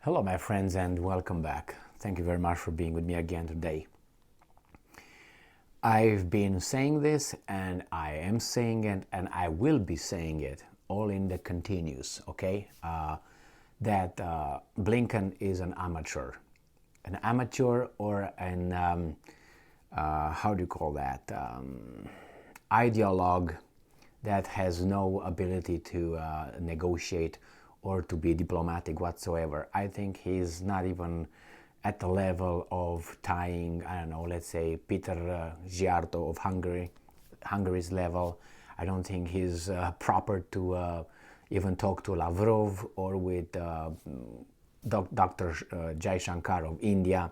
Hello, my friends, and welcome back. Thank you very much for being with me again today. I've been saying this, and I am saying it, and I will be saying it, all in the continuous, okay? That Blinken is an amateur. An amateur or an, how do you call that? Ideologue that has no ability to negotiate or to be diplomatic whatsoever. I think he's not even at the level of tying, I don't know, let's say Peter Giarto of Hungary's level. I don't think he's proper to even talk to Lavrov or with Dr. Jai Shankar of India.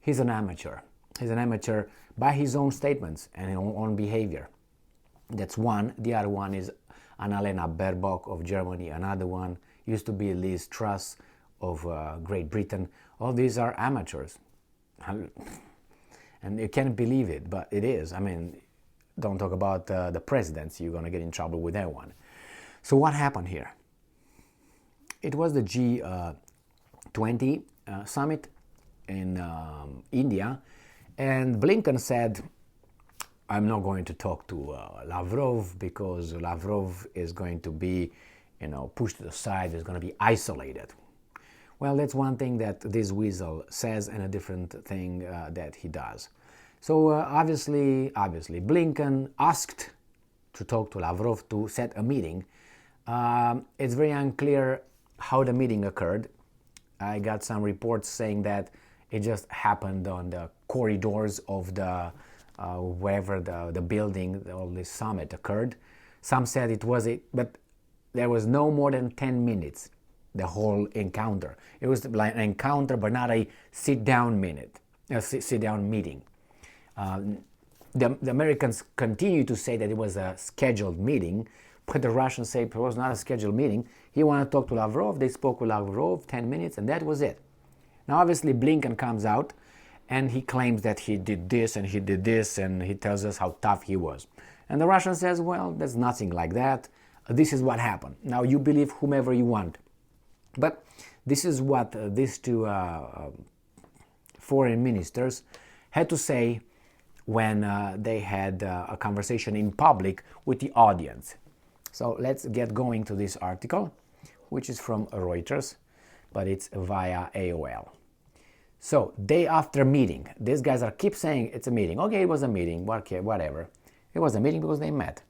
He's an amateur. He's an amateur by his own statements and his own behavior. That's one. The other one is Annalena Baerbock of Germany. Another one used to be Liz Truss of Great Britain. All these are amateurs. And you can't believe it, but it is. I mean, don't talk about the presidents. You're going to get in trouble with that one. So what happened here? It was the G20 summit in India, and Blinken said, I'm not going to talk to Lavrov because Lavrov is going to be, pushed to the side, is going to be isolated. Well, that's one thing that this weasel says and a different thing that he does. So obviously, Blinken asked to talk to Lavrov to set a meeting. It's very unclear how the meeting occurred. I got some reports saying that it just happened on the corridors of the wherever the building, all this summit occurred. Some said it was it, but there was no more than 10 minutes, the whole encounter. It was like an encounter, but not a sit-down meeting. The Americans continue to say that it was a scheduled meeting, but the Russians say it was not a scheduled meeting. He wanted to talk to Lavrov. They spoke with Lavrov 10 minutes, and that was it. Now, obviously, Blinken comes out, and he claims that he did this and he did this, and he tells us how tough he was. And the Russian says, well, there's nothing like that. This is what happened. Now, you believe whomever you want. But this is what these two foreign ministers had to say when they had a conversation in public with the audience. So let's get going to this article, which is from Reuters, but it's via AOL. So, day after meeting, these guys keep saying it's a meeting. Okay, it was a meeting, okay, whatever. It was a meeting because they met.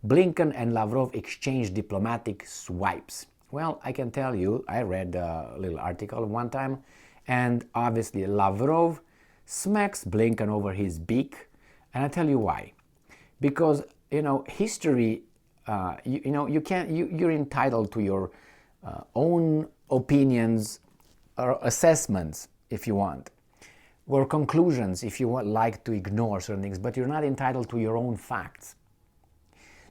Blinken and Lavrov exchanged diplomatic swipes. Well, I can tell you, I read a little article one time, and obviously Lavrov smacks Blinken over his beak, and I tell you why. Because, history, you're entitled to your own opinions or assessments, if you want, or conclusions if you like to ignore certain things, but you're not entitled to your own facts.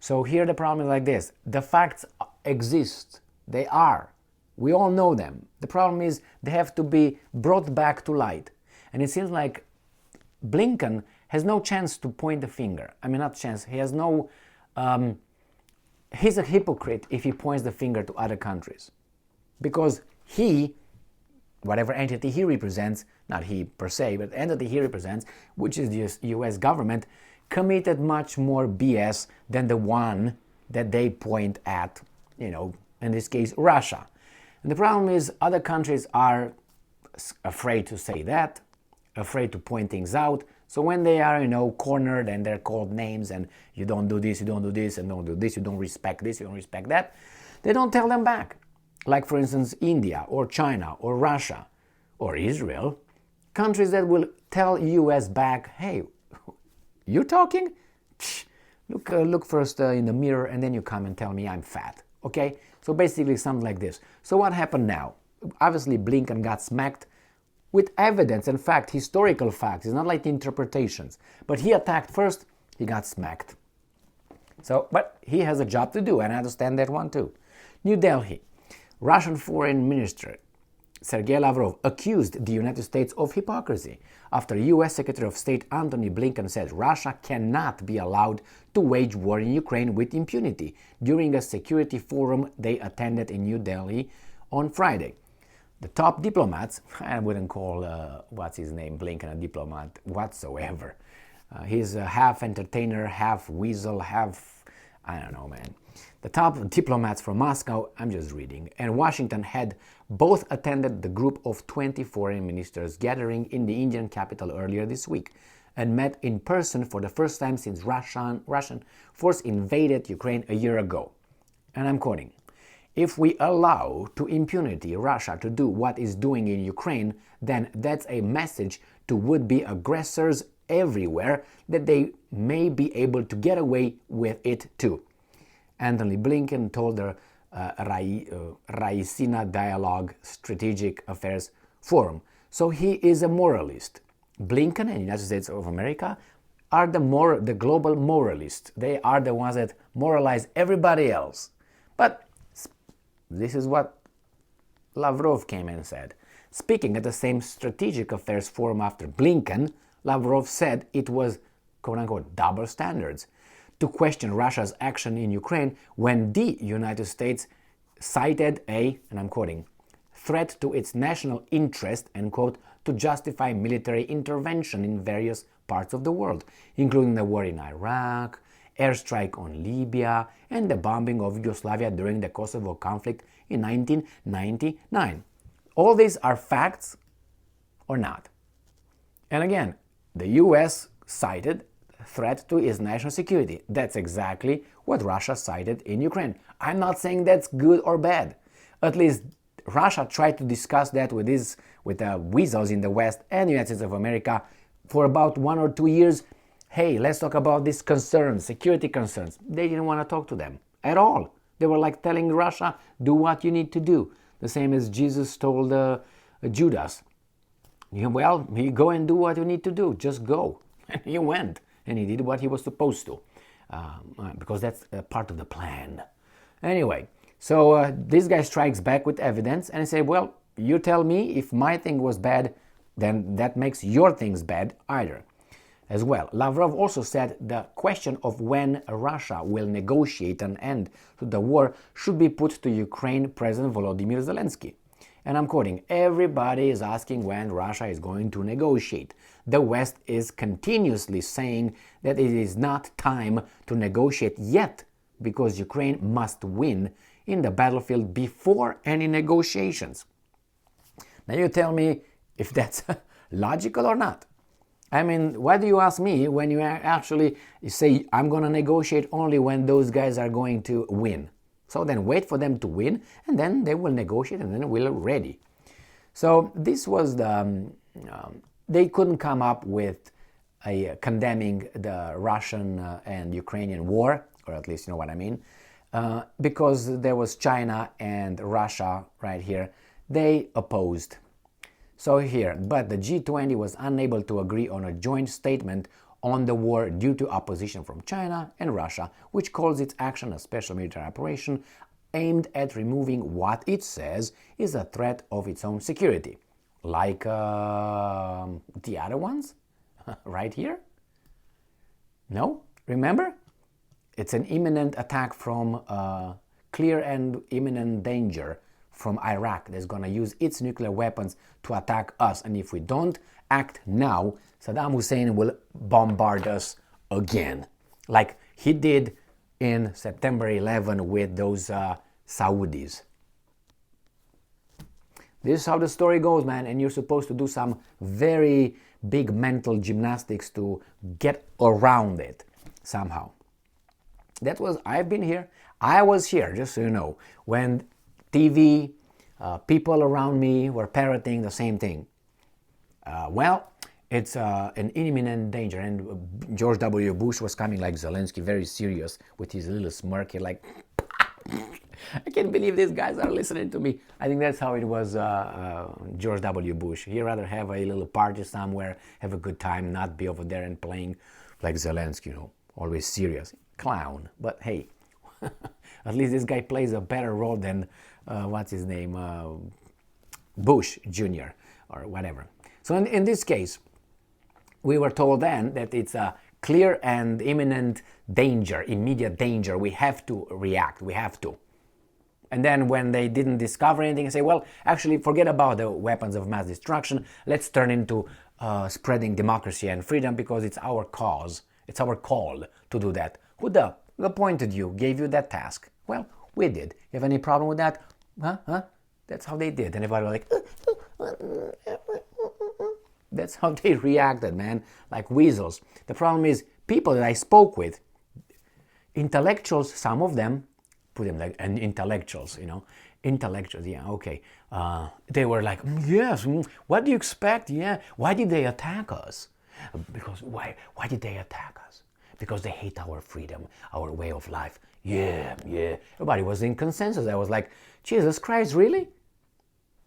So here the problem is like this. The facts exist. They are. We all know them. The problem is they have to be brought back to light. And it seems like Blinken has no chance to point the finger. I mean, not chance. He has no... he's a hypocrite if he points the finger to other countries. Because he... whatever entity he represents, not he per se, but the entity he represents, which is the US government, committed much more BS than the one that they point at, in this case, Russia. And the problem is other countries are afraid to say that, afraid to point things out. So when they are, cornered and they're called names and you don't do this, you don't do this, and don't do this, you don't respect this, you don't respect that, they don't tell them back. Like, for instance, India or China or Russia or Israel, countries that will tell US back, hey, you talking? Look first in the mirror and then you come and tell me I'm fat, okay? So basically something like this. So what happened now? Obviously, Blinken got smacked with evidence and fact, historical facts. It's not like interpretations. But he attacked first, he got smacked. So, but he has a job to do, and I understand that one too. New Delhi. Russian Foreign Minister Sergei Lavrov accused the United States of hypocrisy after U.S. Secretary of State Antony Blinken said Russia cannot be allowed to wage war in Ukraine with impunity during a security forum they attended in New Delhi on Friday. The top diplomats, I wouldn't call, what's his name, Blinken a diplomat whatsoever. He's a half entertainer, half weasel, half, I don't know, man. The top diplomats from Moscow, I'm just reading, and Washington had both attended the group of 20 foreign ministers gathering in the Indian capital earlier this week and met in person for the first time since Russian force invaded Ukraine a year ago. And I'm quoting, "If we allow to impunity Russia to do what it's doing in Ukraine, then that's a message to would-be aggressors everywhere that they may be able to get away with it too." Anthony Blinken told the Raisina Dialogue Strategic Affairs Forum. So he is a moralist. Blinken and the United States of America are the global moralists. They are the ones that moralize everybody else. But this is what Lavrov came and said. Speaking at the same Strategic Affairs Forum after Blinken, Lavrov said it was, quote-unquote, double standards to question Russia's action in Ukraine when the United States cited a, and I'm quoting, threat to its national interest, end quote, to justify military intervention in various parts of the world, including the war in Iraq, airstrike on Libya, and the bombing of Yugoslavia during the Kosovo conflict in 1999. All these are facts or not. And again, the US cited threat to its national security. That's exactly what Russia cited in Ukraine. I'm not saying that's good or bad. At least Russia tried to discuss that with the weasels in the West and the United States of America for about 1 or 2 years. Hey, let's talk about these concerns, security concerns. They didn't want to talk to them at all. They were like telling Russia, do what you need to do. The same as Jesus told Judas. Well, you go and do what you need to do. Just go. And he went. And he did what he was supposed to. Because that's part of the plan. Anyway, so this guy strikes back with evidence and say, well, you tell me if my thing was bad, then that makes your things bad either. As well, Lavrov also said the question of when Russia will negotiate an end to the war should be put to Ukraine President Volodymyr Zelensky. And I'm quoting, everybody is asking when Russia is going to negotiate. The West is continuously saying that it is not time to negotiate yet because Ukraine must win in the battlefield before any negotiations. Now you tell me if that's logical or not. I mean, why do you ask me when you actually say I'm going to negotiate only when those guys are going to win? So then wait for them to win and then they will negotiate and then we're ready. So this was the, they couldn't come up with a condemning the Russian and Ukrainian war, or at least you know what I mean, because there was China and Russia right here. They opposed. So here, but the G20 was unable to agree on a joint statement on the war due to opposition from China and Russia, which calls its action a special military operation aimed at removing what it says is a threat of its own security. Like the other ones? Right here? No? Remember? It's an imminent attack from clear and imminent danger from Iraq that's going to use its nuclear weapons to attack us. And if we don't act now, Saddam Hussein will bombard us again, like he did in September 11 with those Saudis. This is how the story goes, man, and you're supposed to do some very big mental gymnastics to get around it somehow. That was, I've been here, I was here, just so you know, when TV, people around me were parroting the same thing. Well, it's an imminent danger, and George W. Bush was coming like Zelensky, very serious, with his little smirk, like, I can't believe these guys are listening to me. I think that's how it was George W. Bush. He'd rather have a little party somewhere, have a good time, not be over there and playing like Zelensky, you know, always serious. Clown, but hey, at least this guy plays a better role than, what's his name, Bush Jr. or whatever. So in this case, we were told then that it's a clear and imminent danger, immediate danger. We have to react, we have to. And then when they didn't discover anything, they say, well, actually, forget about the weapons of mass destruction. Let's turn into spreading democracy and freedom because it's our cause. It's our call to do that. Who appointed you, gave you that task? Well, we did. You have any problem with that? Huh? That's how they did. And everybody was like, that's how they reacted, man, like weasels. The problem is, people that I spoke with, intellectuals, some of them, put them like intellectuals, intellectuals, yeah, okay. They were like, yes, what do you expect? Yeah, why did they attack us? Because why did they attack us? Because they hate our freedom, our way of life. Yeah. Everybody was in consensus. I was like, Jesus Christ, really?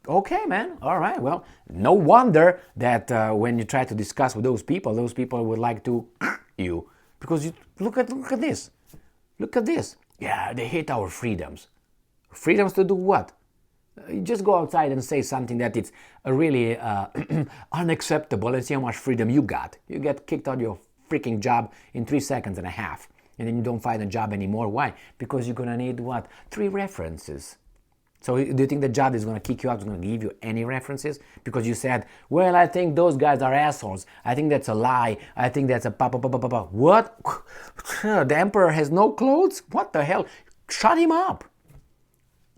Okay, man. All right. Well, no wonder that when you try to discuss with those people would like to you, because you look at this. Look at this. Yeah, they hate our freedoms. Freedoms to do what? You just go outside and say something that it's really unacceptable and see how much freedom you got. You get kicked out of your freaking job in 3 seconds and a half. And then you don't find a job anymore. Why? Because you're going to need what? 3 references. So do you think the job is going to kick you out, is going to give you any references? Because you said, well, I think those guys are assholes. I think that's a lie. I think that's a pa. What? The emperor has no clothes? What the hell? Shut him up.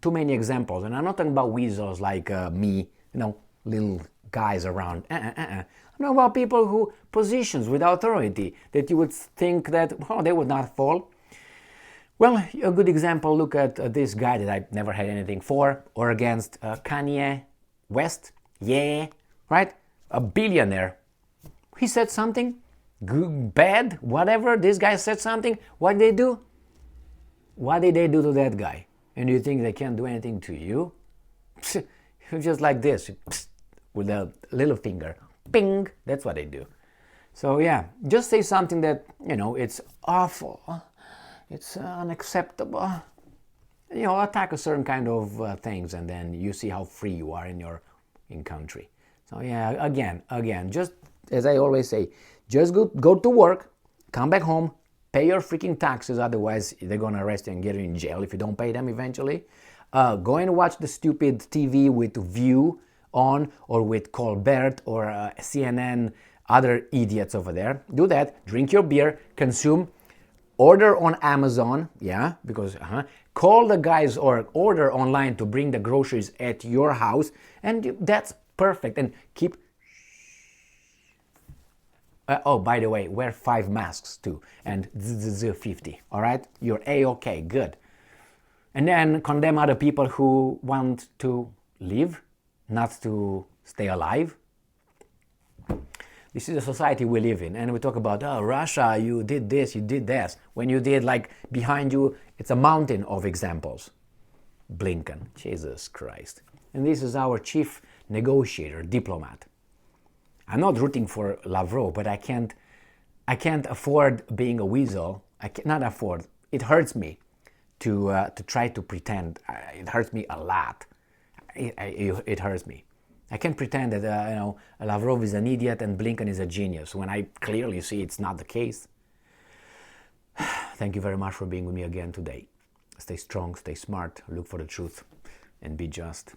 Too many examples. And I'm not talking about weasels like me, little guys around. I'm talking about people who, positions with authority, that you would think that, they would not fall. Well, a good example, look at this guy that I never had anything for or against, Kanye West. Yeah, right? A billionaire. He said something, good, bad, whatever. This guy said something. What did they do? What did they do to that guy? And you think they can't do anything to you? Just like this, with a little finger. Ping! That's what they do. So yeah, just say something that, it's awful. It's unacceptable. Attack a certain kind of things, and then you see how free you are in your country. So yeah, again, just as I always say, just go to work, come back home, pay your freaking taxes. Otherwise, they're gonna arrest you and get you in jail if you don't pay them eventually. Go and watch the stupid TV with View on, or with Colbert or CNN, other idiots over there. Do that. Drink your beer. Consume. Order on Amazon, yeah, because call the guys or order online to bring the groceries at your house, and that's perfect. And keep. By the way, wear 5 masks too, and 50. All right, you're a-okay, good. And then condemn other people who want to live, not to stay alive. This is the society we live in, and we talk about, Russia, you did this, you did that. When you did, like, behind you, it's a mountain of examples. Blinken, Jesus Christ. And this is our chief negotiator, diplomat. I'm not rooting for Lavrov, but I can't afford being a weasel. I cannot afford. It hurts me to try to pretend. It hurts me a lot. It hurts me. I can't pretend that Lavrov is an idiot and Blinken is a genius when I clearly see it's not the case. Thank you very much for being with me again today. Stay strong, stay smart, look for the truth, and be just.